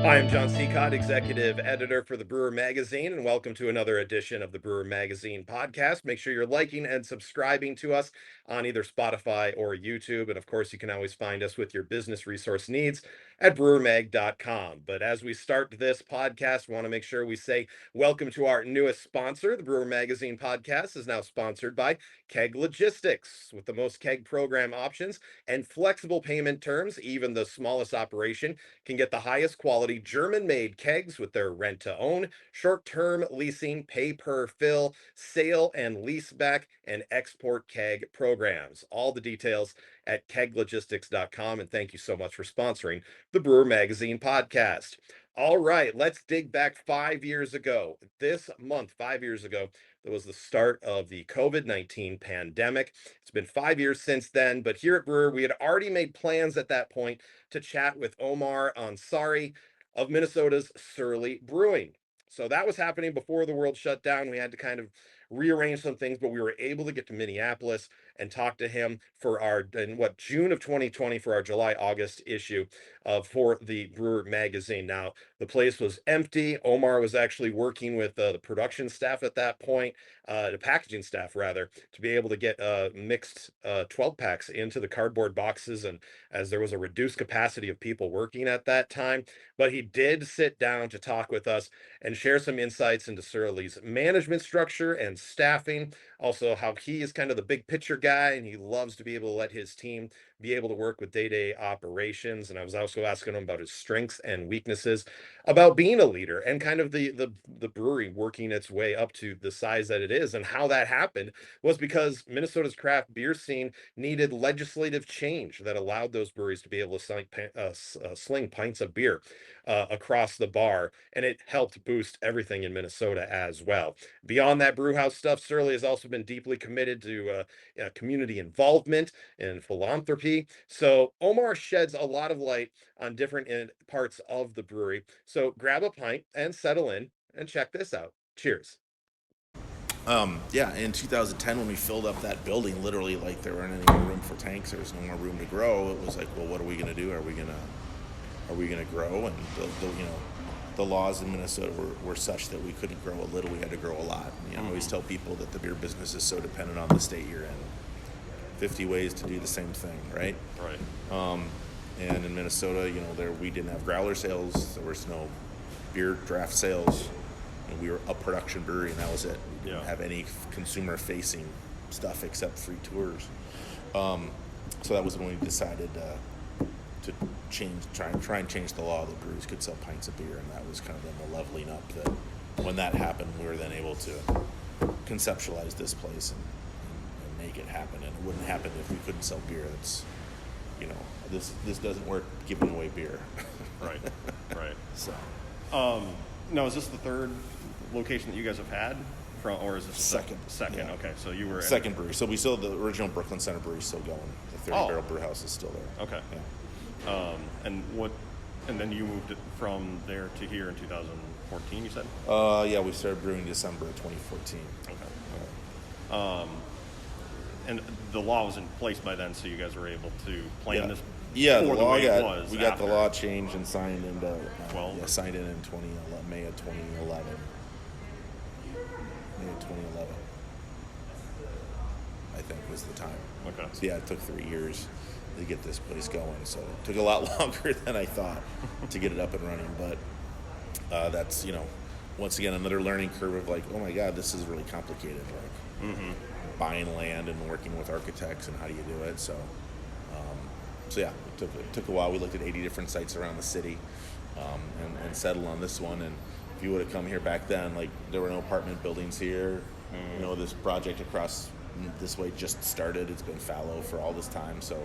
Hi, I'm John Seacott, executive editor for the Brewer Magazine, and welcome to another edition of the Brewer Magazine podcast. Make sure you're liking and subscribing to us on either Spotify or YouTube. And of course, you can always find us with your business resource needs at brewermag.com. But as we start this podcast, we want to make sure we say welcome to our newest sponsor. The Brewer Magazine podcast is now sponsored by Keg Logistics. With the most keg program options and flexible payment terms, even the smallest operation can get the highest quality German-made kegs with their rent-to-own, short-term leasing, pay-per-fill, sale and leaseback, and export keg programs. All the details at keglogistics.com, and thank you so much for sponsoring the Brewer Magazine podcast. All right, let's dig back 5 years ago. This month, 5 years ago, there was the start of the COVID-19 pandemic. It's been 5 years since then, but here at Brewer, we had already made plans at that point to chat with Omar Ansari of Minnesota's Surly Brewing. So that was happening before the world shut down. We had to kind of rearrange some things, but we were able to get to Minneapolis and talk to him for our June of 2020 for our July-August issue for the Brewer magazine. Now the place was empty. Omar was actually working with the production staff at that point, the packaging staff rather, to be able to get mixed 12 packs into the cardboard boxes, and as there was a reduced capacity of people working at that time. But he did sit down to talk with us and share some insights into Surly's management structure and staffing, also how he is kind of the big picture guy and he loves to be able to let his team be able to work with day-to-day operations. And I was also asking him about his strengths and weaknesses, about being a leader, and kind of the brewery working its way up to the size that it is, and how that happened was because Minnesota's craft beer scene needed legislative change that allowed those breweries to be able to sling pints of beer across the bar, and it helped boost everything in Minnesota as well. Beyond that brewhouse stuff, Surly has also been deeply committed to community involvement and philanthropy. So Omar sheds a lot of light on different parts of the brewery. So grab a pint and settle in and check this out. Cheers. Yeah, in 2010 when we filled up that building, literally like there weren't any more room for tanks, there was no more room to grow. It was like, well, what are we going to do? Are we gonna grow? And the laws in Minnesota were such that we couldn't grow a little, we had to grow a lot. I always tell people that the beer business is so dependent on the state you're in. 50 ways to do the same thing, right? Right. And in Minnesota, we didn't have growler sales, there was no beer draft sales. We were a production brewery, and that was it. We didn't have any consumer-facing stuff except free tours. So that was when we decided to try and change the law that breweries could sell pints of beer, and that was kind of then the leveling up. That when that happened, we were then able to conceptualize this place and make it happen. And it wouldn't happen if we couldn't sell beer. It's this doesn't work giving away beer. Right. So. Now, is this the third location that you guys have had, or is this Second? Second. Yeah. Okay, so you were Second brewery. So we still the original Brooklyn Center brewery is still going. The 30 Barrel Brew House is still there. Okay. Yeah. And then you moved it from there to here in 2014. You said. Yeah, we started brewing December of 2014. Okay. And the law was in place by then, so you guys were able to plan this. Yeah, the law we got after. the law changed and signed into signed in 2011, May of 2011. May of 2011, I think was the time. Okay. So yeah, it took 3 years to get this place going. So it took a lot longer than I thought to get it up and running. But that's once again another learning curve of like, oh my God, this is really complicated. Like buying land and working with architects and how do you do it. So yeah, it took a while. We looked at 80 different sites around the city and settled on this one. And if you would have come here back then, like there were no apartment buildings here. This project across this way just started. It's been fallow for all this time. So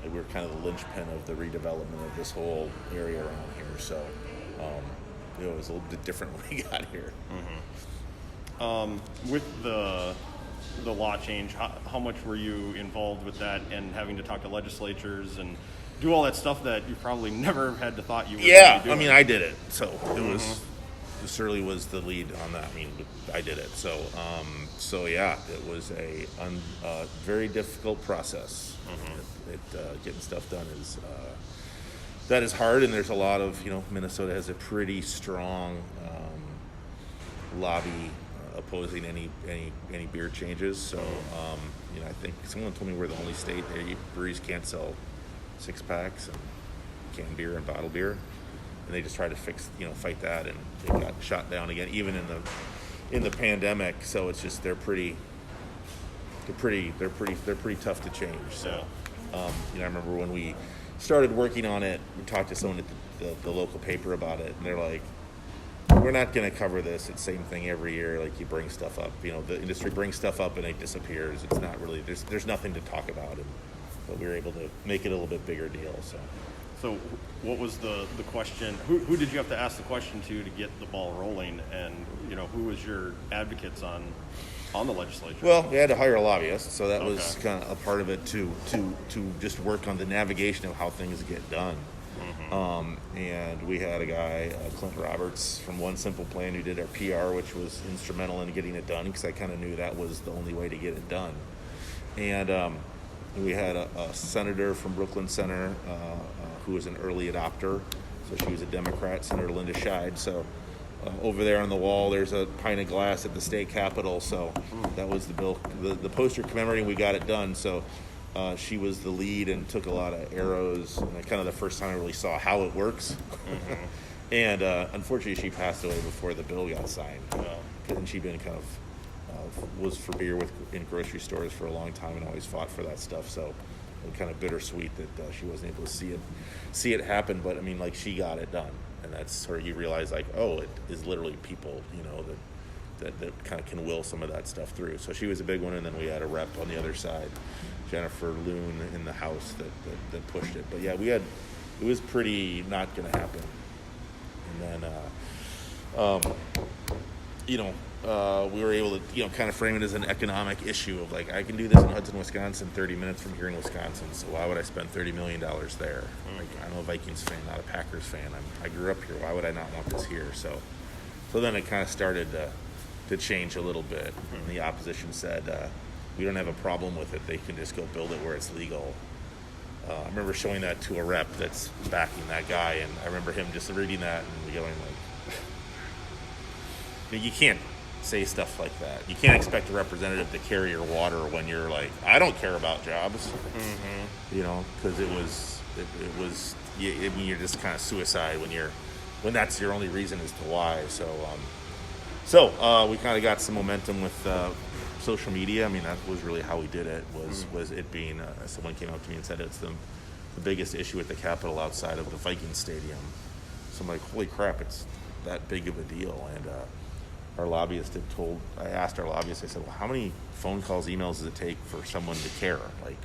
we were kind of the linchpin of the redevelopment of this whole area around here. So it was a little bit different when we got here. With the law change, how much were you involved with that and having to talk to legislatures and do all that stuff that you probably never had to thought you were going to do? I mean, I did it. So it certainly was the lead on that. I mean, I did it. So yeah, it was a very difficult process. Getting stuff done that is hard, and there's a lot of, Minnesota has a pretty strong lobby opposing any beer changes. So, I think someone told me we're the only state that breweries can't sell 6-packs and canned beer and bottled beer, and they just try to fight that, and it got shot down again, even in the pandemic. So it's just they're pretty tough to change. So, I remember when we started working on it, we talked to someone at the local paper about it, and they're like, we're not going to cover this. It's the same thing every year. Like, you bring stuff up, the industry brings stuff up and it disappears. It's not really, there's nothing to talk about. But we were able to make it a little bit bigger deal. So what was the question? Who did you have to ask the question to get the ball rolling? And, who was your advocates on the legislature? Well, we had to hire a lobbyist, so that was kind of a part of it to just work on the navigation of how things get done. And we had a guy, Clint Roberts, from One Simple Plan, who did our PR, which was instrumental in getting it done, because I kind of knew that was the only way to get it done. And we had a senator from Brooklyn Center who was an early adopter, so she was a Democrat, Senator Linda Scheid. So over there on the wall, there's a pint of glass at the state capitol. So that was the bill, the poster commemorating we got it done. So she was the lead and took a lot of arrows, and kind of the first time I really saw how it works. And unfortunately, she passed away before the bill got signed. And she'd been kind of was for beer in grocery stores for a long time and always fought for that stuff. So it was kind of bittersweet that she wasn't able to see it happen. But I mean, like, she got it done, and that's where you realize, like, oh, it is literally people, that kind of can will some of that stuff through. So she was a big one, and then we had a rep on the other side, Jennifer Loon, in the House that pushed it. But yeah, it was pretty not going to happen. And then, we were able to, kind of frame it as an economic issue of, like, I can do this in Hudson, Wisconsin, 30 minutes from here in Wisconsin, so why would I spend $30 million there? Like, I'm a Vikings fan, not a Packers fan. I grew up here. Why would I not want this here? So then it kind of started to change a little bit. And the opposition said, we don't have a problem with it. They can just go build it where it's legal. I remember showing that to a rep that's backing that guy, and I remember him just reading that and going, like, you can't say stuff like that. You can't expect a representative to carry your water when you're like, I don't care about jobs. Because it was, you're just kind of suicide when that's your only reason as to why. So we kind of got some momentum with social media. I mean, that was really how we did it, was it being, someone came up to me and said it's the biggest issue at the Capitol outside of the Vikings Stadium. So I'm like, holy crap, it's that big of a deal. And our lobbyist I asked our lobbyist, I said, well, how many phone calls, emails does it take for someone to care? Like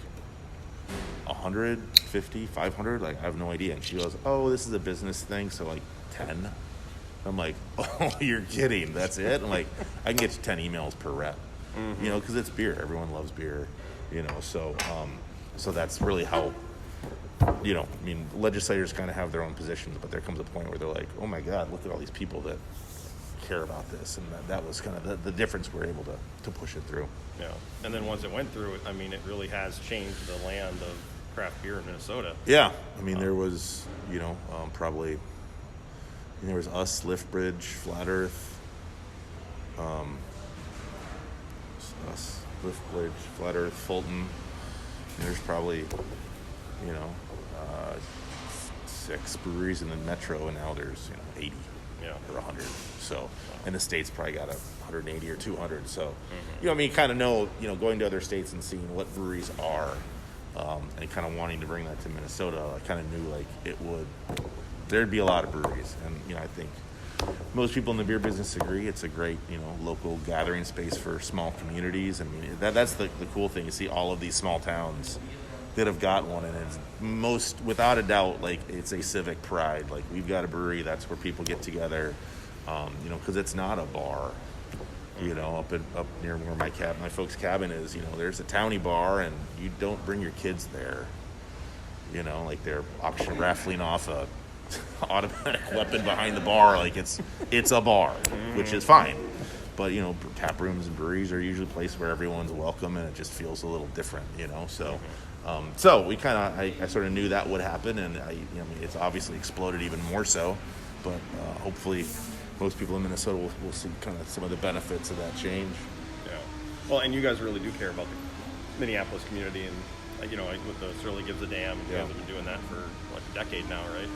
150, 500? Like, I have no idea. And she goes, oh, this is a business thing, so like 10. I'm like, oh, you're kidding. That's it? I'm like, I can get you 10 emails per rep, because it's beer. Everyone loves beer, so that's really how, legislators kind of have their own positions, but there comes a point where they're like, oh my God, look at all these people that care about this. And that was kind of the difference. We're able to push it through. Yeah. And then once it went through, I mean, it really has changed the land of craft beer in Minnesota. Yeah. I mean, there was, probably, there was us, Liftbridge, Flat Earth, Fulton. There's probably, 6 breweries in the metro, and now there's 80 or 100. So, and the state's probably got 180 or 200. So, kind of know, going to other states and seeing what breweries are, and kind of wanting to bring that to Minnesota, I kind of knew, like, there'd be a lot of breweries. And, I think most people in the beer business agree it's a great, local gathering space for small communities. I mean, that's the cool thing. You see all of these small towns that have got one, and it's without a doubt, like, it's a civic pride. Like, we've got a brewery, that's where people get together, because it's not a bar. Up near where my folks' cabin is, there's a towny bar, and you don't bring your kids there. Like, they're raffling off a automatic weapon behind the bar, like it's a bar, which is fine. But tap rooms and breweries are usually a place where everyone's welcome, and it just feels a little different. So So we kind of, I sort of knew that would happen, and I mean, it's obviously exploded even more so. But hopefully, most people in Minnesota will see kind of some of the benefits of that change. Yeah. Well, and you guys really do care about the Minneapolis community, and like with the Surly Gives a Damn. You guys have been doing that for like a decade now, right?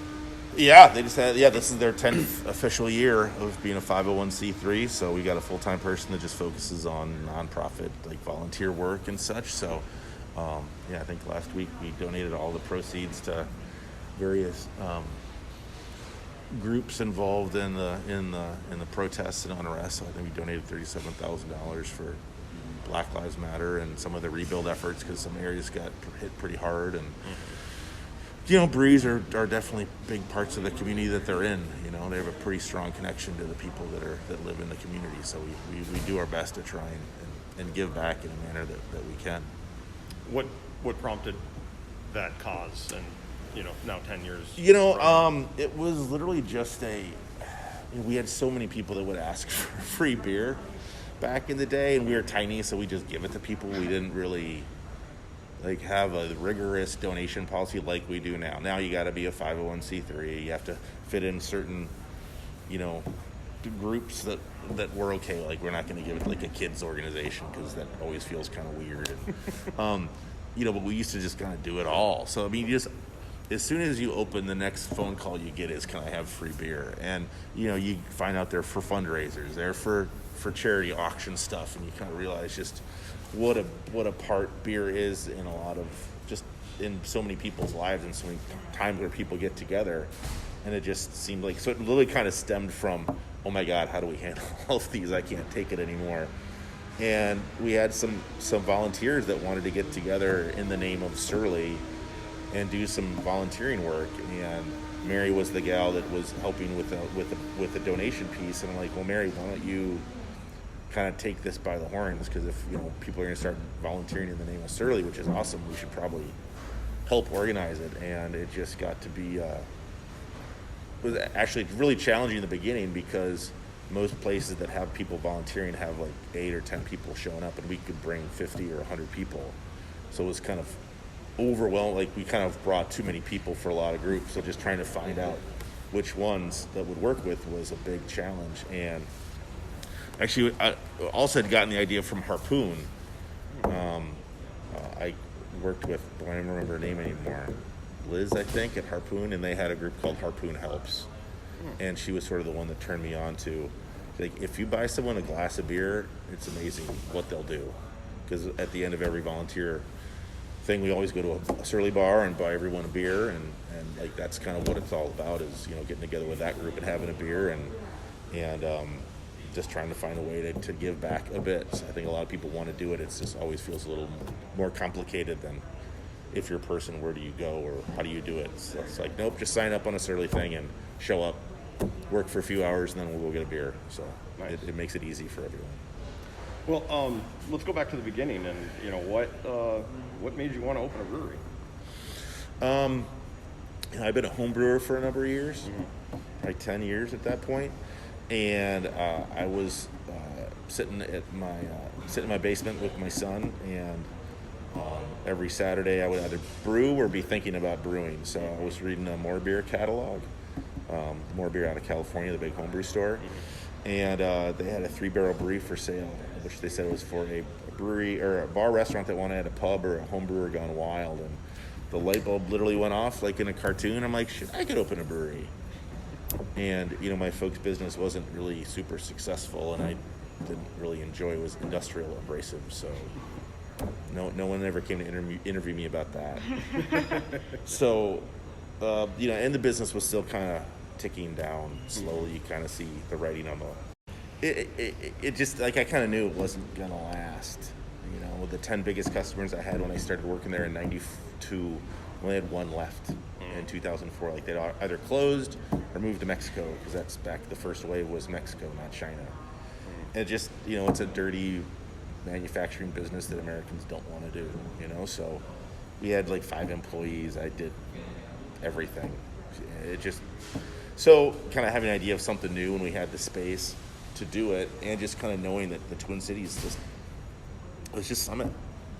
Yeah, they just had, this is their 10th official year of being a 501c3, so we got a full-time person that just focuses on nonprofit, like volunteer work and such. So, I think last week we donated all the proceeds to various groups involved in the protests and unrest. So I think we donated $37,000 for Black Lives Matter and some of the rebuild efforts, because some areas got hit pretty hard. And breweries are definitely big parts of the community that they're in. They have a pretty strong connection to the people that live in the community. So we do our best to try and give back in a manner that we can. What prompted that cause, and now 10 years? It was literally just we had so many people that would ask for free beer back in the day, and we were tiny, so we just give it to people. We didn't really have a rigorous donation policy like we do now. Now you got to be a 501c3. You have to fit in certain, groups that we're okay. Like, we're not going to give it like a kids organization, because that always feels kind of weird. And, but we used to just kind of do it all. So I mean, as soon as you open, the next phone call you get is, "Can I have free beer?" And you find out they're for fundraisers, they're for charity auction stuff, and you kind of realize just what a part beer is in a lot of, just in so many people's lives, and so many times where people get together. And it just seemed like, so it literally kind of stemmed from, oh my God, how do we handle all of these? I can't take it anymore. And we had some volunteers that wanted to get together in the name of Surly and do some volunteering work. And Mary was the gal that was helping with the donation piece. And I'm like, well, Mary, why don't you kind of take this by the horns? Because if people are going to start volunteering in the name of Surly, which is awesome, we should probably help organize it. And it just got to be was actually really challenging in the beginning, because most places that have people volunteering have like 8 or 10 people showing up, and we could bring 50 or 100 people. So it was kind of overwhelmed. Like, we kind of brought too many people for a lot of groups. So just trying to find out which ones that would work with was a big challenge. And actually, I also had gotten the idea from Harpoon. I worked with, I don't remember her name anymore, Liz, I think, at Harpoon, and they had a group called Harpoon Helps. And she was sort of the one that turned me on to, like, if you buy someone a glass of beer, it's amazing what they'll do. Because at the end of every volunteer thing, we always go to a Surly bar and buy everyone a beer, and like, that's kind of what it's all about, is getting together with that group and having a beer, and just trying to find a way to give back a bit. So I think a lot of people want to do it. It's just always feels a little more complicated than, if you're a person, where do you go, or how do you do it? So it's like, nope, just sign up on a Surly thing and show up, work for a few hours, and then we'll go get a beer. So nice. It makes it easy for everyone. Well, let's go back to the beginning, and what made you want to open a brewery? I've been a home brewer for a number of years, like 10 years at that point, and I was sitting in my basement with my son, and every Saturday I would either brew or be thinking about brewing. So I was reading a More Beer catalog, More Beer out of California, the big homebrew store, and they had a 3-barrel brewery for sale, which they said was for a brewery or a bar restaurant that wanted a pub or a home brewer gone wild. And the light bulb literally went off like in a cartoon. I'm like, shit, I could open a brewery. And my folks' business wasn't really super successful, and I didn't really enjoy it. It was industrial abrasive, so no one ever came to interview me about that. So, and the business was still kind of ticking down slowly. You kind of see the writing on the. It just, like, I kind of knew it wasn't gonna last. With the 10 biggest customers I had when I started working there in '92, we only had one left in 2004. Like, they'd either closed or moved to Mexico, because that's back, the first wave was Mexico, not China. And it just, it's a dirty manufacturing business that Americans don't want to do, so we had like 5 employees. I did everything. It just, so kind of having an idea of something new when we had the space to do it, and just kind of knowing that the Twin Cities it was just Summit.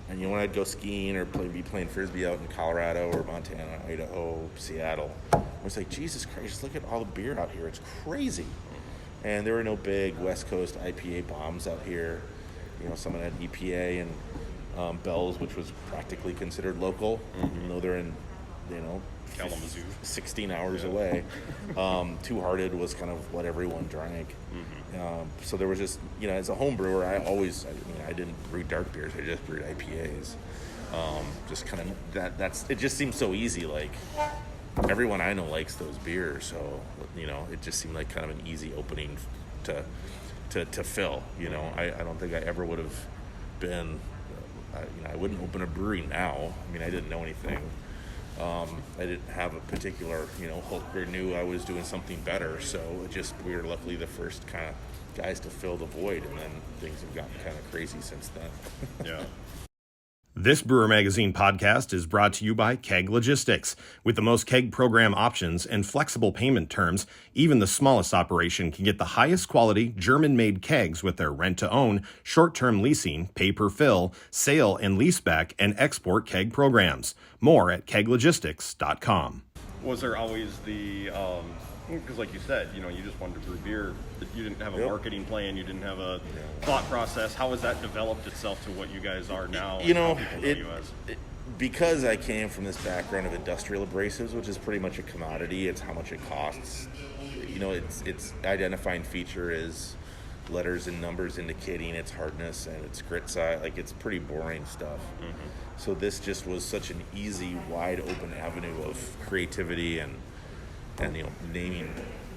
And when I'd go skiing or be playing frisbee out in Colorado or Montana, Idaho, Seattle, I was like, Jesus Christ, just look at all the beer out here. It's crazy. And there were no big West Coast IPA bombs out here. Someone had EPA and Bell's, which was practically considered local, even though they're in, Kalamazoo, 16 hours away. Two Hearted was kind of what everyone drank. So there was just, as a home brewer, I didn't brew dark beers. I just brewed IPAs. Just kind of it just seems so easy. Like everyone I know likes those beers, so it just seemed like kind of an easy opening to fill. I don't think I ever would have been. I wouldn't open a brewery now. I mean, I didn't know anything. I didn't have a particular, hope or knew I was doing something better. So we were luckily the first kind of guys to fill the void, and then things have gotten kind of crazy since then. Yeah. This Brewer Magazine podcast is brought to you by Keg Logistics. With the most keg program options and flexible payment terms, even the smallest operation can get the highest quality German-made kegs with their rent-to-own, short-term leasing, pay-per-fill, sale and leaseback, and export keg programs. More at keglogistics.com. Was there always because like you said, you just wanted to brew beer. You didn't have a marketing plan. You didn't have a thought process. How has that developed itself to what you guys are now? Because I came from this background of industrial abrasives, which is pretty much a commodity. It's how much it costs. Its identifying feature is letters and numbers indicating its hardness and its grit size. Like, it's pretty boring stuff. So this just was such an easy, wide open avenue of creativity and naming.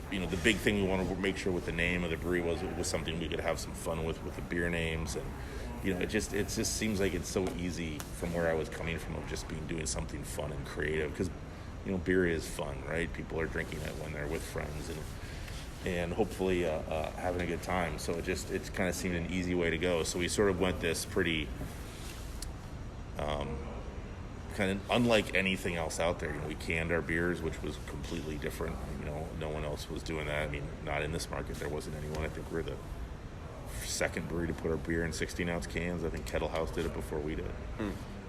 The big thing we wanted to make sure with the name of the brewery was it was something we could have some fun with the beer names, and it just seems like it's so easy from where I was coming from of just doing something fun and creative, because beer is fun, right? People are drinking it when they're with friends and hopefully having a good time. So it kind of seemed an easy way to go. So we sort of went this pretty kind of unlike anything else out there. We canned our beers, which was completely different. No one else was doing that. I mean, not in this market. There wasn't anyone. I think we're the second brewery to put our beer in 16-ounce cans. I think Kettle House did it before we did.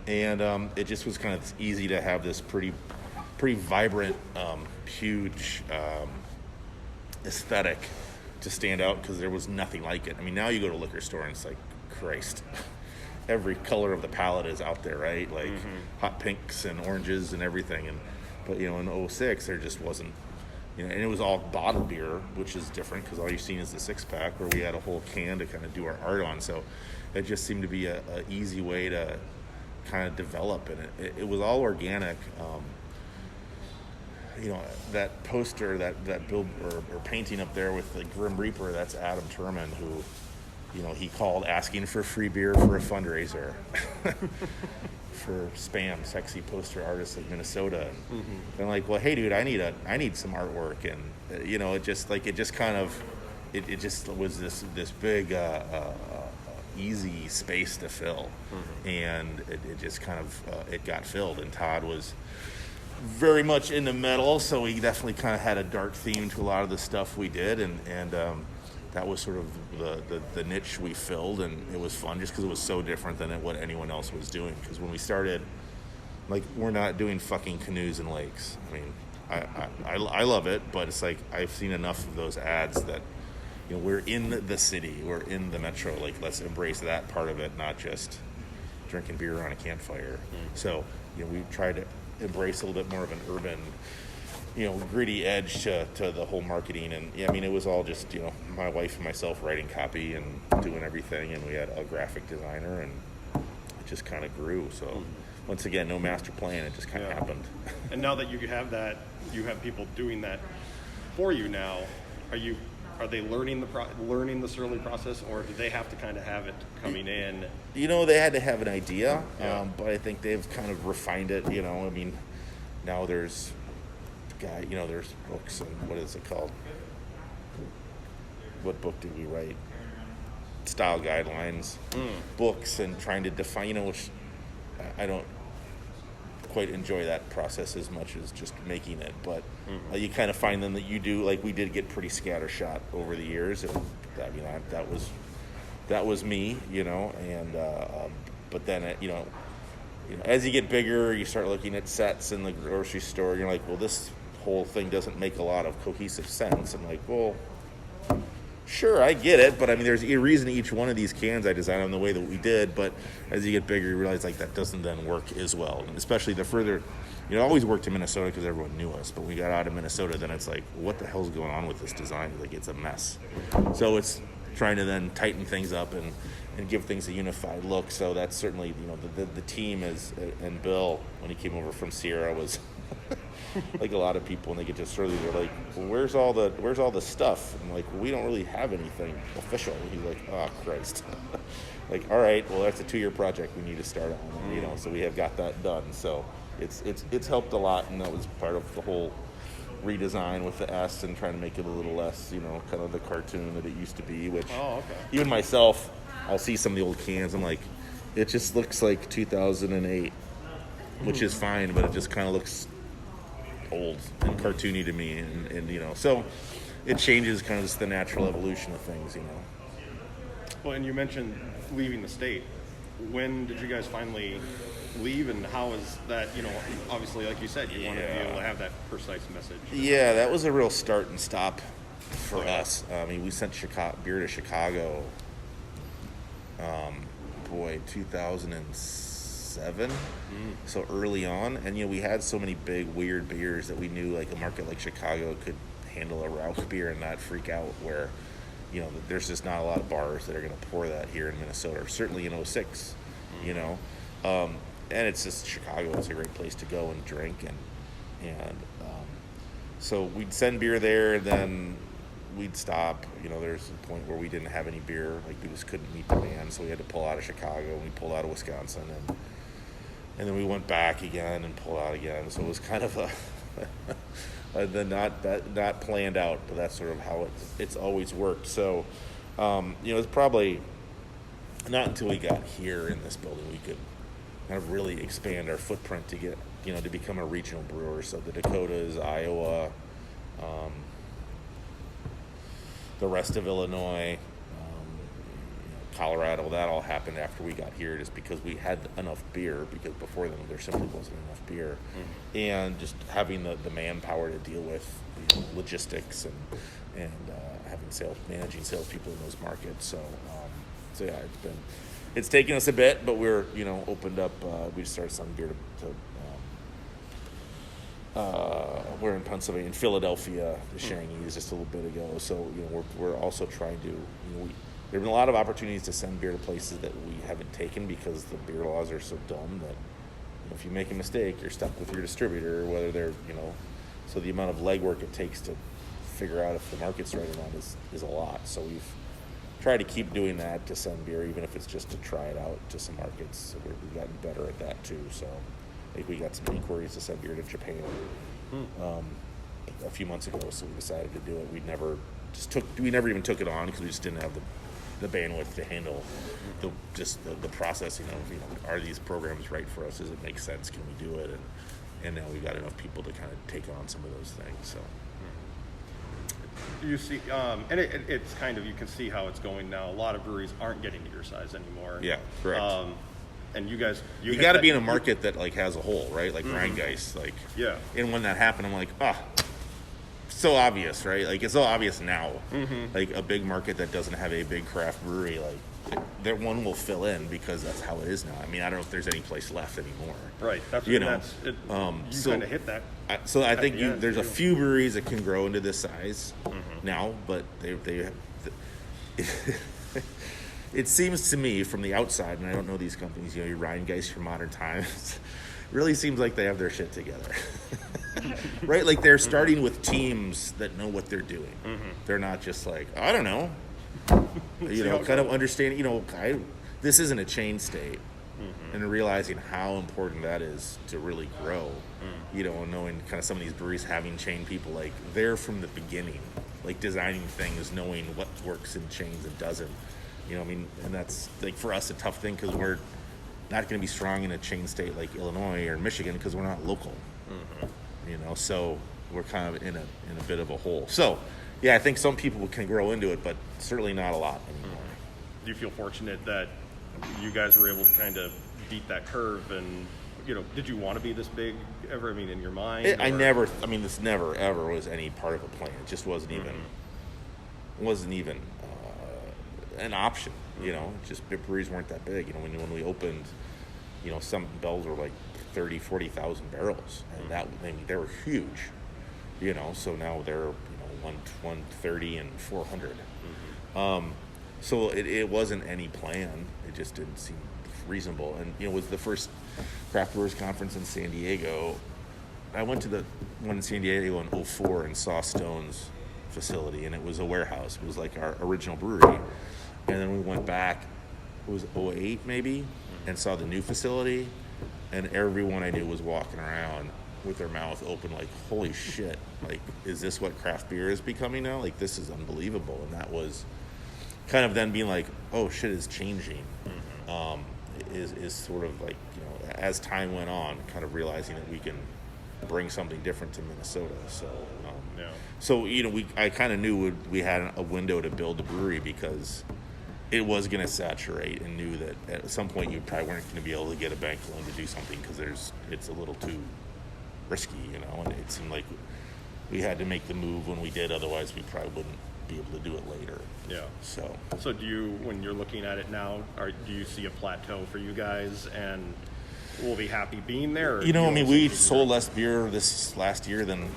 And it just was kind of easy to have this pretty vibrant, huge aesthetic to stand out, because there was nothing like it. I mean, now you go to a liquor store and it's like, Christ. Every color of the palette is out there, right? Like hot pinks and oranges and everything. But in 06 there just wasn't, and it was all bottled beer, which is different because all you've seen is the 6-pack, where we had a whole can to kind of do our art on. So it just seemed to be a easy way to kind of develop, and it was all organic. That poster, that build or painting up there with the Grim Reaper, that's Adam Turman, who he called asking for free beer for a fundraiser for Spam, sexy poster artist of Minnesota. And I'm like, well, hey, dude, I need some artwork, and it just was this big easy space to fill, and it just kind of it got filled. And Todd was very much into metal, so he definitely kind of had a dark theme to a lot of the stuff we did, and that was sort of the niche we filled, and it was fun just because it was so different than what anyone else was doing. Because when we started, like, we're not doing fucking canoes and lakes. I mean, I love it, but it's like I've seen enough of those ads that we're in the city, we're in the metro. Like, let's embrace that part of it, not just drinking beer on a campfire. So we tried to embrace a little bit more of an urban, gritty edge to the whole marketing. And it was all just, my wife and myself writing copy and doing everything, and we had a graphic designer, and it just kind of grew. So once again, no master plan, it just kind of happened. And now that you have that, you have people doing that for you now, are they learning the Surly process, or do they have to kind of have it coming in? They had to have an idea, but I think they've kind of refined it. Now there's there's books, and what is it called? What book did we write? Style guidelines, books, and trying to define, which I don't quite enjoy that process as much as just making it. But you kind of find them that you do, like we did get pretty scattershot over the years, and that was me, and But then, as you get bigger, you start looking at sets in the grocery store. And you're like, well, this whole thing doesn't make a lot of cohesive sense. I'm like, well, sure, I get it, but I mean, there's a reason each one of these cans I designed them the way that we did. But as you get bigger, you realize like that doesn't then work as well. And especially the further, I always worked in Minnesota because everyone knew us. But when we got out of Minnesota, then it's like, what the hell's going on with this design? Like, it's a mess. So it's trying to then tighten things up and give things a unified look. So that's certainly, the team and Bill, when he came over from Sierra, was like a lot of people, when they get to Surly, they're like, well, where's all the stuff? And I'm like, well, we don't really have anything official. He's like, oh, Christ. Like, all right, well, that's a 2-year project we need to start on, so we have got that done. So it's helped a lot, and that was part of the whole redesign with the S and trying to make it a little less, kind of the cartoon that it used to be, which even myself, I'll see some of the old cans, I'm like, it just looks like 2008, which is fine, but it just kind of looks old and cartoony to me, and so it changes kind of just the natural evolution of things. Well, and you mentioned leaving the state. When did you guys finally leave, and how is that? Obviously, like you said, you want to be able to have that precise message. Yeah, that was a real start and stop for us. I mean, we sent beer to Chicago, 2007, so early on, and we had so many big weird beers that we knew like a market like Chicago could handle a Rauch beer and not freak out, where there's just not a lot of bars that are going to pour that here in Minnesota, or certainly in 06, and it's just Chicago is a great place to go and drink, and so we'd send beer there, and then we'd stop. There's a point where we didn't have any beer, like we just couldn't meet demand, so we had to pull out of Chicago, and we pulled out of Wisconsin, and then we went back again and pulled out again. So it was kind of not planned out, but that's sort of how it's always worked. So it's probably not until we got here in this building we could kind of really expand our footprint to get to become a regional brewer. So the Dakotas, Iowa, the rest of Illinois, Colorado, that all happened after we got here, just because we had enough beer, because before then there simply wasn't enough beer. And just having the manpower to deal with logistics and having managing salespeople in those markets. So yeah, it's taken us a bit, but we're opened up. We started selling beer to we're in Pennsylvania, in Philadelphia, the Shangies, just a little bit ago. So we're also trying to there have been a lot of opportunities to send beer to places that we haven't taken, because the beer laws are so dumb that if you make a mistake, you're stuck with your distributor, whether they're so the amount of legwork it takes to figure out if the market's right or not is a lot. So we've tried to keep doing that, to send beer, even if it's just to try it out to some markets. So we've gotten better at that too. So I think we got some inquiries to send beer to Japan a few months ago, so we decided to do it. We never even took it on, because we just didn't have the bandwidth to handle the processing of are these programs right for us? Does it make sense? Can we do it? And now we've got enough people to kind of take on some of those things. So you see, and it's kind of, you can see how it's going now. A lot of breweries aren't getting to your size anymore. Yeah, correct. And you guys, you got to be in a market that like has a hole, right? Like Rheingeist, like And when that happened, I'm like, so obvious, right? Like, it's so obvious now. Like a big market that doesn't have a big craft brewery, like that one will fill in, because that's how it is now. I mean, I don't know if there's any place left anymore. Right. That's you kind of hit that. So I think there's a few breweries that can grow into this size now, but they have. It seems to me from the outside, and I don't know these companies, your Rheingeist from Modern Times, really seems like they have their shit together. Right? Like they're starting with teams that know what they're doing. They're not just like, I don't know, kind of understanding, this isn't a chain state, and realizing how important that is to really grow, and knowing kind of some of these breweries having chain people, like they're from the beginning, like designing things, knowing what works in chains and doesn't. And that's like for us a tough thing, because we're not going to be strong in a chain state like Illinois or Michigan, because we're not local. So we're kind of in a bit of a hole. So yeah, I think some people can grow into it, but certainly not a lot anymore. Do you feel fortunate that you guys were able to kind of beat that curve. And did you want to be this big ever? I mean, in your mind? This never ever was any part of a plan. It just wasn't even an option. Just breweries weren't that big. When we opened, some bells were like 30, 40,000 barrels, and they were huge. So now they're 130 and 400. So it wasn't any plan. It just didn't seem reasonable. And it was the first craft brewers conference in San Diego. I went to the one in San Diego in 2004 and saw Stone's facility, and it was a warehouse. It was like our original brewery. And then we went back, it was 2008 maybe, and saw the new facility, and everyone I knew was walking around with their mouth open like, holy shit, like, is this what craft beer is becoming now? Like, this is unbelievable. And that was kind of then being like, oh, shit is changing. Is sort of like, as time went on, kind of realizing that we can bring something different to Minnesota. So, I kind of knew we had a window to build a brewery because it was going to saturate, and knew that at some point you probably weren't going to be able to get a bank loan to do something because it's a little too risky, and it seemed like we had to make the move when we did, otherwise we probably wouldn't be able to do it later. Yeah. So do you, when you're looking at it now, do you see a plateau for you guys, and will be happy being there? We sold less beer this last year than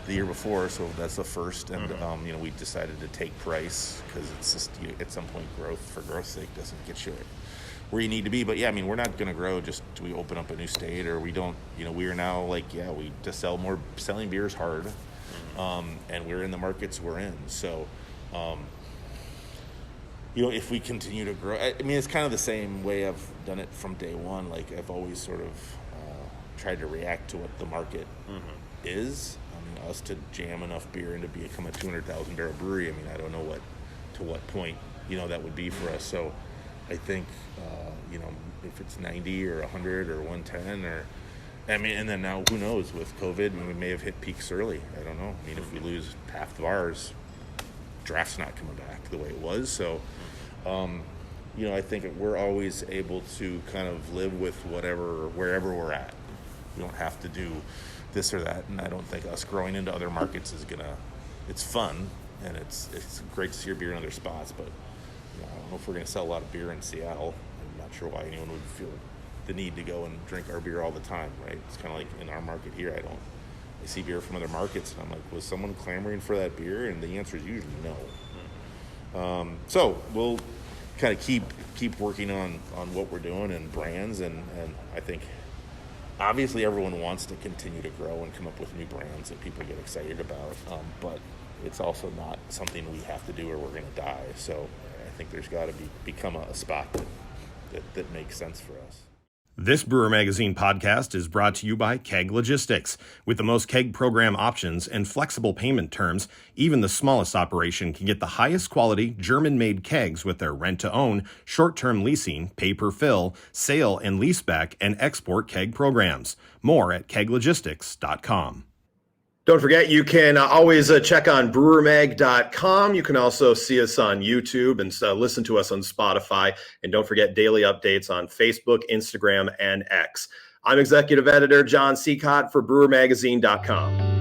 the year before, so that's the first. And we decided to take price because it's just at some point growth for growth's sake doesn't get you where you need to be. But yeah, we're not going to grow just do we open up a new state, or we don't. We are now we just sell more. Selling beer is hard, and we're in the markets we're in. So, if we continue to grow, it's kind of the same way I've done it from day one. Like, I've always sort of tried to react to what the market is. Us to jam enough beer and to become a 200,000 barrel brewery, I don't know to what point that would be for us. So I think if it's 90 or 100 or 110 and then now who knows, with COVID we may have hit peaks early. I don't know. If we lose half the bars, draft's not coming back the way it was. So I think we're always able to kind of live with wherever we're at. We don't have to do this or that, and I don't think us growing into other markets is it's fun, and it's great to see your beer in other spots, but I don't know if we're gonna sell a lot of beer in Seattle. I'm not sure why anyone would feel the need to go and drink our beer all the time, right? It's kind of like in our market here, I see beer from other markets, and I'm like, was someone clamoring for that beer? And the answer is usually no. So we'll kind of keep working on what we're doing and brands, and I think obviously everyone wants to continue to grow and come up with new brands that people get excited about, but it's also not something we have to do or we're going to die. So I think there's got to become a spot that makes sense for us. This Brewer Magazine podcast is brought to you by Keg Logistics. With the most keg program options and flexible payment terms, even the smallest operation can get the highest quality German-made kegs with their rent-to-own, short-term leasing, pay-per-fill, sale and leaseback, and export keg programs. More at keglogistics.com. Don't forget, you can always check on brewermag.com. You can also see us on YouTube and listen to us on Spotify. And don't forget daily updates on Facebook, Instagram, and X. I'm Executive Editor John Seacott for brewermagazine.com.